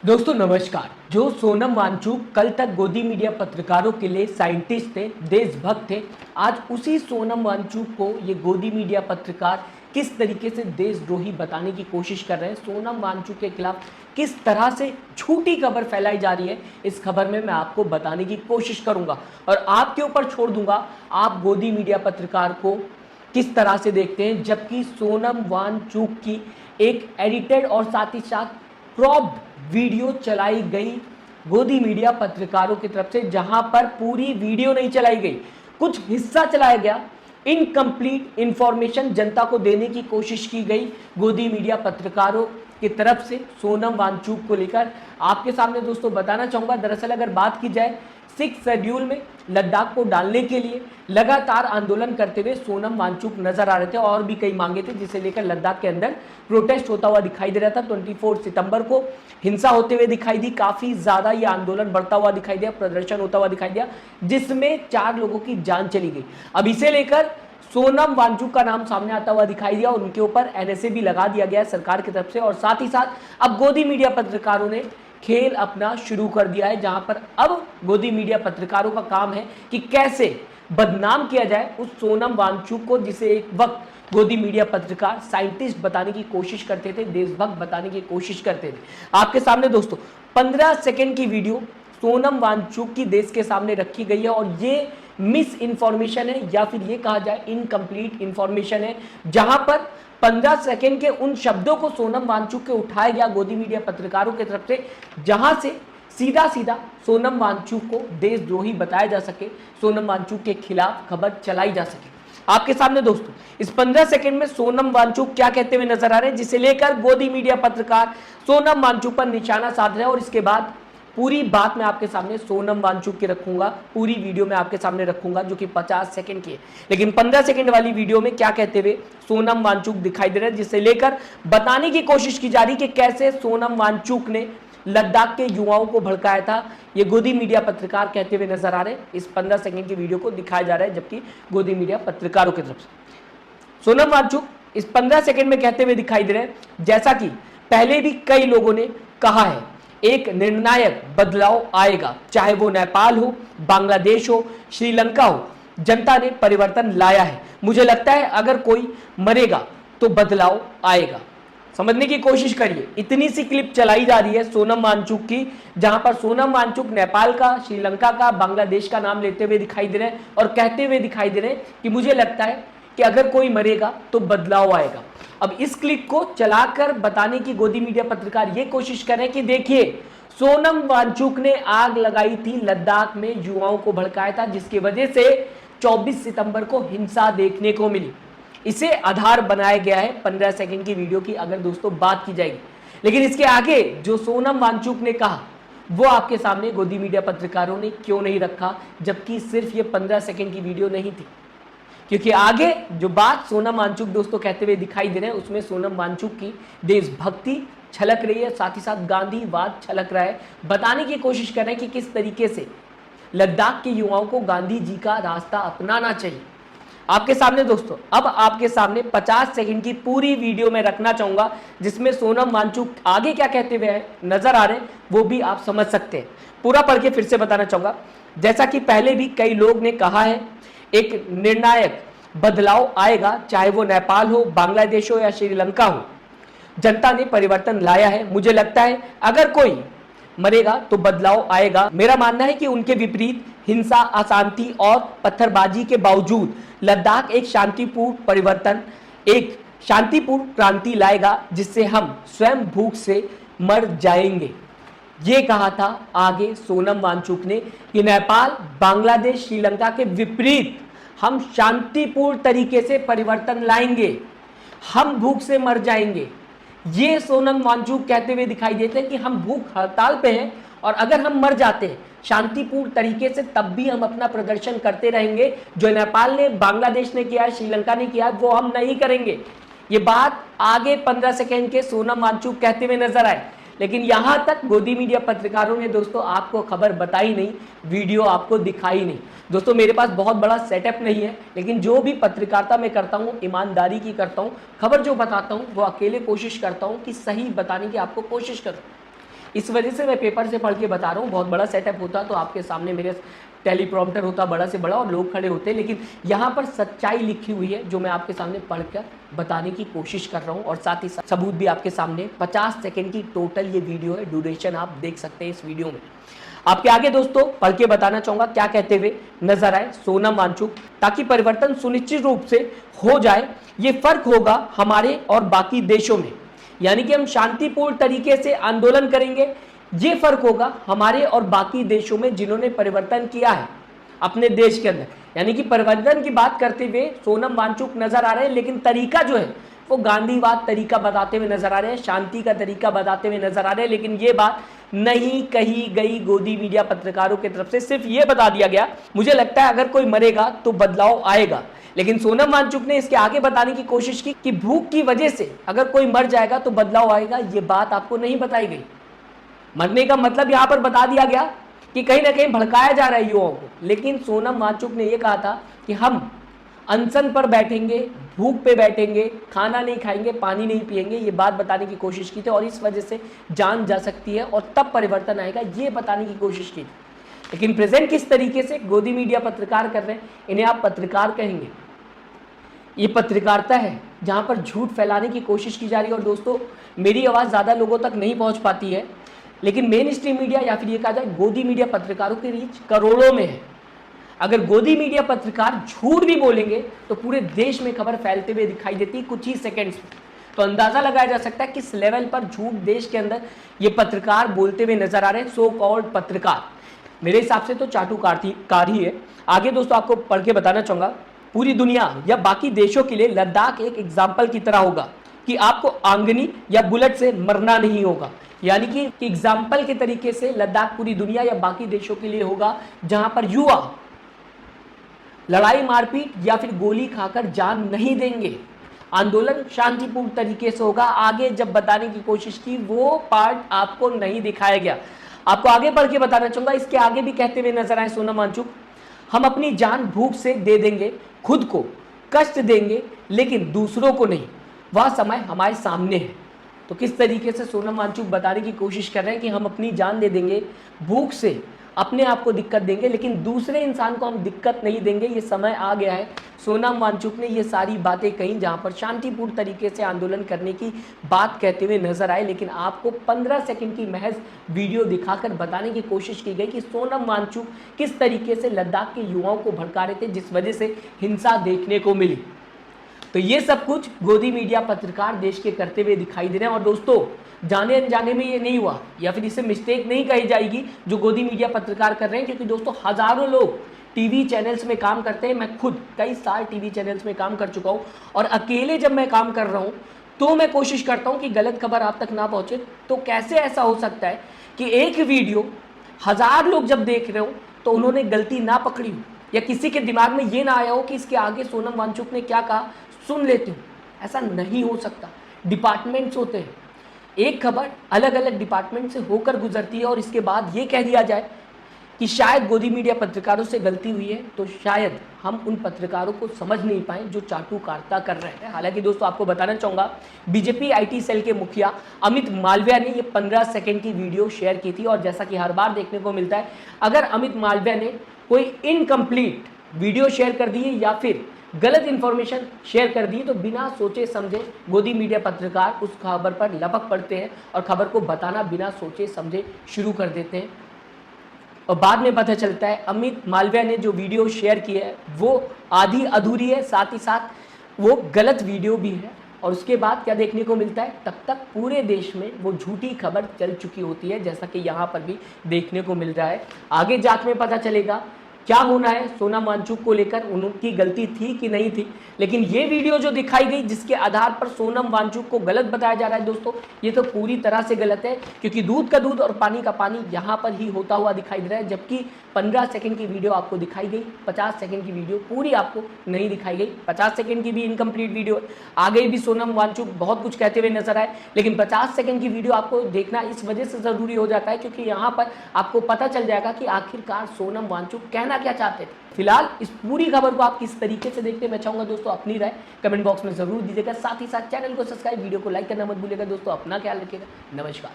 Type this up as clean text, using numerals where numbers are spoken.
दोस्तों नमस्कार। जो सोनम वांगचुक कल तक गोदी मीडिया पत्रकारों के लिए साइंटिस्ट थे, देशभक्त थे, आज उसी सोनम वांगचुक को ये गोदी मीडिया पत्रकार किस तरीके से देशद्रोही बताने की कोशिश कर रहे हैं, सोनम वांगचुक के खिलाफ किस तरह से झूठी खबर फैलाई जा रही है, इस खबर में मैं आपको बताने की कोशिश करूंगा और आपके ऊपर छोड़ दूंगा आप गोदी मीडिया पत्रकार को किस तरह से देखते हैं। जबकि सोनम वांगचुक की एक एडिटेड और साथ ही साथ क्रॉप्ड वीडियो चलाई गई गोदी मीडिया पत्रकारों की तरफ से, जहां पर पूरी वीडियो नहीं चलाई गई, कुछ हिस्सा चलाया गया। इनकम्प्लीट इंफॉर्मेशन जनता को देने की कोशिश की गई गोदी मीडिया पत्रकारों की तरफ से सोनम वांगचुक को लेकर आपके सामने दोस्तों बताना चाहूंगा। दरअसल अगर बात की जाए 6 शेड्यूल में लद्दाख को डालने के लिए लगातार आंदोलन करते हुए सोनम वांगचुक नजर आ रहे थे और भी कई मांगे थे जिसे लेकर लद्दाख के अंदर प्रोटेस्ट होता हुआ दिखाई दे रहा था। 24 सितंबर को हिंसा होते हुए दिखाई दी, काफी ज्यादा ये आंदोलन बढ़ता हुआ दिखाई दिया, प्रदर्शन होता हुआ दिखाई दिया, जिसमें 4 लोगों की जान चली गई। अब इसे लेकर सोनम वांगचुक का नाम सामने आता हुआ दिखाई दिया और उनके ऊपर एनएसए भी लगा दिया गया सरकार की तरफ से। और साथ ही साथ अब गोदी मीडिया पत्रकारों ने खेल अपना शुरू कर दिया है, जहां पर अब गोदी मीडिया पत्रकारों का काम है कि कैसे बदनाम किया जाए उस सोनम वांगचुक को, जिसे एक वक्त गोदी मीडिया पत्रकार साइंटिस्ट बताने की कोशिश करते थे, देशभक्त बताने की कोशिश करते थे। आपके सामने दोस्तों 15 सेकंड की वीडियो सोनम वांगचुक की देश के सामने रखी गई है और ये मिस इंफॉर्मेशन है या फिर ये कहा जाए इनकम्प्लीट इंफॉर्मेशन है, जहां पर 15 सेकंड के उन शब्दों को सोनम वांगचुक के उठाया गया गोदी मीडिया पत्रकारों की तरफ से, जहां से सीधा सीधा सोनम वांगचुक को देशद्रोही बताया जा सके, सोनम वांगचुक के खिलाफ खबर चलाई जा सके। आपके सामने दोस्तों इस 15 सेकंड में सोनम वांगचुक क्या कहते हुए नजर आ रहे हैं, जिसे लेकर गोदी मीडिया पत्रकार सोनम वांगचुक पर निशाना साध रहे हैं। और इसके बाद पूरी बात मैं आपके सामने सोनम वांगचुक की रखूंगा, पूरी वीडियो में आपके सामने रखूंगा जो कि 50 सेकंड की है, लेकिन 15 सेकंड वाली वीडियो में क्या कहते हुए सोनम वांगचुक दिखाई दे रहे हैं, जिसे लेकर बताने की कोशिश की जा रही कि कैसे सोनम वांगचुक ने लद्दाख के युवाओं को भड़काया था। ये गोदी मीडिया पत्रकार कहते हुए नजर आ रहे हैं। इस 15 सेकंड की वीडियो को दिखाया जा रहा है, जबकि गोदी मीडिया पत्रकारों की तरफ से सोनम वांगचुक इस 15 सेकंड में कहते हुए दिखाई दे रहे हैं, जैसा कि पहले भी कई लोगों ने कहा है, एक निर्णायक बदलाव आएगा, चाहे वो नेपाल हो, बांग्लादेश हो, श्रीलंका हो, जनता ने परिवर्तन लाया है। मुझे लगता है अगर कोई मरेगा तो बदलाव आएगा। समझने की कोशिश करिए, इतनी सी क्लिप चलाई जा रही है सोनम वांगचुक की, जहां पर सोनम वांगचुक नेपाल का, श्रीलंका का, बांग्लादेश का नाम लेते हुए दिखाई दे रहे हैं और कहते हुए दिखाई दे रहे हैं कि मुझे लगता है कि अगर कोई मरेगा तो बदलाव आएगा। अब इस क्लिप को चलाकर बताने की गोदी मीडिया पत्रकार ये कोशिश कर रहे हैं कि देखिए सोनम वांगचुक ने आग लगाई थी लद्दाख में, युवाओं को भड़काया था, जिसकी वजह से 24 सितंबर को हिंसा देखने को मिली। इसे आधार बनाया गया है 15 सेकंड की वीडियो की, अगर दोस्तों बात की जाएगी। लेकिन इसके आगे जो सोनम वांगचुक ने कहा वो आपके सामने गोदी मीडिया पत्रकारों ने क्यों नहीं रखा, जबकि सिर्फ ये 15 सेकंड की वीडियो नहीं थी, क्योंकि आगे जो बात सोनम वांगचुक दोस्तों कहते हुए दिखाई दे रहे हैं उसमें सोनम वांगचुक की देशभक्ति छलक रही है, साथ ही साथ गांधीवाद छलक रहा है। बताने की कोशिश कर रहे हैं कि किस तरीके से लद्दाख के युवाओं को गांधी जी का रास्ता अपनाना चाहिए। आपके सामने दोस्तों अब आपके सामने 50 सेकंड की पूरी वीडियो में रखना चाहूंगा, जिसमें सोनम वांगचुक आगे क्या कहते हुए नजर आ रहे हैं वो भी आप समझ सकते हैं। पूरा पढ़ के फिर से बताना चाहूंगा, जैसा कि पहले भी कई लोग ने कहा है, एक निर्णायक बदलाव आएगा, चाहे वो नेपाल हो, बांग्लादेश हो या श्रीलंका हो, जनता ने परिवर्तन लाया है। मुझे लगता है अगर कोई मरेगा तो बदलाव आएगा। मेरा मानना है कि उनके विपरीत हिंसा, अशांति और पत्थरबाजी के बावजूद लद्दाख एक शांतिपूर्ण परिवर्तन, एक शांतिपूर्ण क्रांति लाएगा, जिससे हम स्वयं भूख से मर जाएंगे। ये कहा था आगे सोनम वांगचुक ने कि नेपाल, बांग्लादेश, श्रीलंका के विपरीत हम शांतिपूर्ण तरीके से परिवर्तन लाएंगे, हम भूख से मर जाएंगे। ये सोनम वांगचुक कहते हुए दिखाई देते हैं कि हम भूख हड़ताल पे हैं और अगर हम मर जाते हैं शांतिपूर्ण तरीके से तब भी हम अपना प्रदर्शन करते रहेंगे। जो नेपाल ने, बांग्लादेश ने किया है, श्रीलंका ने किया है, वो हम नहीं करेंगे। ये बात आगे 15 सेकंड के सोनम वांगचुक कहते हुए नजर आए, लेकिन यहां तक गोदी मीडिया पत्रकारों ने दोस्तों आपको खबर बताई नहीं, वीडियो आपको दिखाई नहीं। दोस्तों मेरे पास बहुत बड़ा सेटअप नहीं है, लेकिन जो भी पत्रकारिता मैं करता हूं ईमानदारी की करता हूं, खबर जो बताता हूं वो अकेले कोशिश करता हूं कि सही बताने की आपको कोशिश करूं। इस वजह से मैं पेपर से पढ़ के बता रहा हूँ। बहुत बड़ा सेटअप होता तो आपके सामने मेरे टेलीप्रॉम्प्टर होता बड़ा से बड़ा और लोग खड़े होते, लेकिन यहाँ पर सच्चाई लिखी हुई है जो मैं आपके सामने पढ़कर बताने की कोशिश कर रहा हूँ। और साथ ही साथ सबूत भी आपके सामने। 50 सेकंड की टोटल ये वीडियो है, ड्यूरेशन आप देख सकते हैं इस वीडियो में। आपके आगे दोस्तों पढ़ के बताना चाहूंगा क्या कहते हुए नजर आए सोनम वांगचुक। ताकि परिवर्तन सुनिश्चित रूप से हो जाए, ये फर्क होगा हमारे और बाकी देशों में, यानी कि हम शांतिपूर्ण तरीके से आंदोलन करेंगे। ये फर्क होगा हमारे और बाकी देशों में जिन्होंने परिवर्तन किया है अपने देश के अंदर। यानी कि परिवर्तन की बात करते हुए सोनम वांगचुक नजर आ रहे हैं, लेकिन तरीका जो है वो गांधीवाद तरीका बताते हुए नजर आ रहे हैं, शांति का तरीका बताते हुए नजर आ रहे हैं। लेकिन ये बात नहीं कही गई गोदी मीडिया पत्रकारों की तरफ से, सिर्फ ये बता दिया गया मुझे लगता है अगर कोई मरेगा तो बदलाव आएगा। लेकिन सोनम वांगचुक ने इसके आगे बताने की कोशिश की कि भूख की वजह से अगर कोई मर जाएगा तो बदलाव आएगा। ये बात आपको नहीं बताई गई। मरने का मतलब यहां पर बता दिया गया कि कहीं ना कहीं भड़काया जा रहा है युवाओं को। लेकिन सोनम वांगचुक ने यह कहा था कि हम अनशन पर बैठेंगे, भूख पे बैठेंगे, खाना नहीं खाएंगे, पानी नहीं पिएंगे। ये बात बताने की कोशिश की थी और इस वजह से जान जा सकती है और तब परिवर्तन आएगा, ये बताने की कोशिश की थी। लेकिन प्रेजेंट किस तरीके से गोदी मीडिया पत्रकार कर रहे हैं, इन्हें आप पत्रकार कहेंगे। ये पत्रकारिता है जहां पर झूठ फैलाने की कोशिश की जा रही है। और दोस्तों मेरी आवाज़ ज़्यादा लोगों तक नहीं पहुंच पाती है, लेकिन मेन स्ट्रीम मीडिया या फिर ये कहा जाए गोदी मीडिया पत्रकारों की रीच करोड़ों में है। अगर गोदी मीडिया पत्रकार झूठ भी बोलेंगे तो पूरे देश में खबर फैलते हुए दिखाई देती है कुछ ही सेकंड्स में। तो अंदाजा लगाया जा सकता है किस लेवल पर झूठ देश के अंदर ये पत्रकार बोलते हुए नजर आ रहे हैं, सो कॉल्ड पत्रकार। मेरे हिसाब से तो चाटुकार ही है। आगे दोस्तों आपको पढ़ के बताना चाहूंगा, पूरी दुनिया या बाकी देशों के लिए लद्दाख एक एग्जाम्पल की तरह होगा कि आपको आंगनी या बुलेट से मरना नहीं होगा। यानी कि एग्जाम्पल के तरीके से लद्दाख पूरी दुनिया या बाकी देशों के लिए होगा जहां पर युवा लड़ाई मारपीट या फिर गोली खाकर जान नहीं देंगे। आंदोलन शांतिपूर्ण तरीके से होगा। आगे जब बताने की कोशिश की वो पार्ट आपको नहीं दिखाया गया। आपको आगे पढ़ के बताना चाहूंगा, इसके आगे भी कहते हुए नजर आए सोनम वांगचुक, हम अपनी जान भूख से दे देंगे, खुद को कष्ट देंगे लेकिन दूसरों को नहीं। वह समय हमारे सामने है। तो किस तरीके से सोनम वांगचुक बताने की कोशिश कर रहे हैं कि हम अपनी जान दे देंगे, भूख से अपने आप को दिक्कत देंगे लेकिन दूसरे इंसान को हम दिक्कत नहीं देंगे। ये समय आ गया है। सोनम वांगचुक ने ये सारी बातें कही जहां पर शांतिपूर्ण तरीके से आंदोलन करने की बात कहते हुए नजर आए। लेकिन आपको 15 सेकंड की महज वीडियो दिखाकर बताने की कोशिश की गई कि सोनम वांगचुक किस तरीके से लद्दाख के युवाओं को भड़का रहे थे, जिस वजह से हिंसा देखने को मिली। तो ये सब कुछ गोदी मीडिया पत्रकार देश के करते हुए दिखाई दे रहे हैं। और दोस्तों जाने अनजाने में ये नहीं हुआ या फिर इसे मिस्टेक नहीं कही जाएगी जो गोदी मीडिया पत्रकार कर रहे हैं, क्योंकि दोस्तों हजारों लोग टीवी चैनल्स में काम करते हैं। मैं खुद कई साल टीवी चैनल्स में काम कर चुका हूं और अकेले जब मैं काम कर रहा हूं तो मैं कोशिश करता हूं कि गलत खबर आप तक ना पहुंचे। तो कैसे ऐसा हो सकता है कि एक वीडियो 1000 लोग जब देख रहे हो तो उन्होंने गलती ना पकड़ी हो या किसी के दिमाग में ये ना आया हो कि इसके आगे सोनम वांगचुक ने क्या कहा, सुन लेते हो। ऐसा नहीं हो सकता। डिपार्टमेंट्स होते हैं, एक खबर अलग अलग डिपार्टमेंट से होकर गुजरती है और इसके बाद ये कह दिया जाए कि शायद गोदी मीडिया पत्रकारों से गलती हुई है, तो शायद हम उन पत्रकारों को समझ नहीं पाए जो चाटुकारिता कर रहे हैं। हालांकि दोस्तों आपको बताना चाहूँगा, बीजेपी आईटी सेल के मुखिया अमित मालविया ने ये 15 सेकंड की वीडियो शेयर की थी। और जैसा कि हर बार देखने को मिलता है, अगर अमित मालविया ने कोई इनकम्प्लीट वीडियो शेयर कर दी है या फिर गलत इंफॉर्मेशन शेयर कर दी तो बिना सोचे समझे गोदी मीडिया पत्रकार उस खबर पर लपक पड़ते हैं और खबर को बताना बिना सोचे समझे शुरू कर देते हैं। और बाद में पता चलता है अमित मालविया ने जो वीडियो शेयर की है वो आधी अधूरी है, साथ ही साथ वो गलत वीडियो भी है। और उसके बाद क्या देखने को मिलता है, तब तक पूरे देश में वो झूठी खबर चल चुकी होती है, जैसा कि यहाँ पर भी देखने को मिल रहा है। आगे जांच में पता चलेगा क्या होना है सोनम वांगचुक को लेकर, उनकी गलती थी कि नहीं थी। लेकिन ये वीडियो जो दिखाई गई जिसके आधार पर सोनम वांगचुक को गलत बताया जा रहा है दोस्तों, ये तो पूरी तरह से गलत है, क्योंकि दूध का दूध और पानी का पानी यहाँ पर ही होता हुआ दिखाई दे रहा है। जबकि 15 सेकंड की वीडियो आपको दिखाई गई, 50 सेकंड की वीडियो पूरी आपको नहीं दिखाई गई। 50 सेकंड की भी इनकम्प्लीट वीडियो, आगे भी सोनम वांगचुक बहुत कुछ कहते हुए नजर आए, लेकिन 50 सेकंड की वीडियो आपको देखना इस वजह से ज़रूरी हो जाता है क्योंकि यहाँ पर आपको पता चल जाएगा कि आखिरकार सोनम वांगचुक कहना क्या चाहते थे। फिलहाल इस पूरी खबर को आप किस तरीके से देखते हैं, मैं चाहूंगा दोस्तों अपनी राय कमेंट बॉक्स में जरूर दीजिएगा। साथ ही साथ चैनल को सब्सक्राइब, वीडियो को लाइक करना मत भूलिएगा। दोस्तों अपना ख्याल रखिएगा। नमस्कार।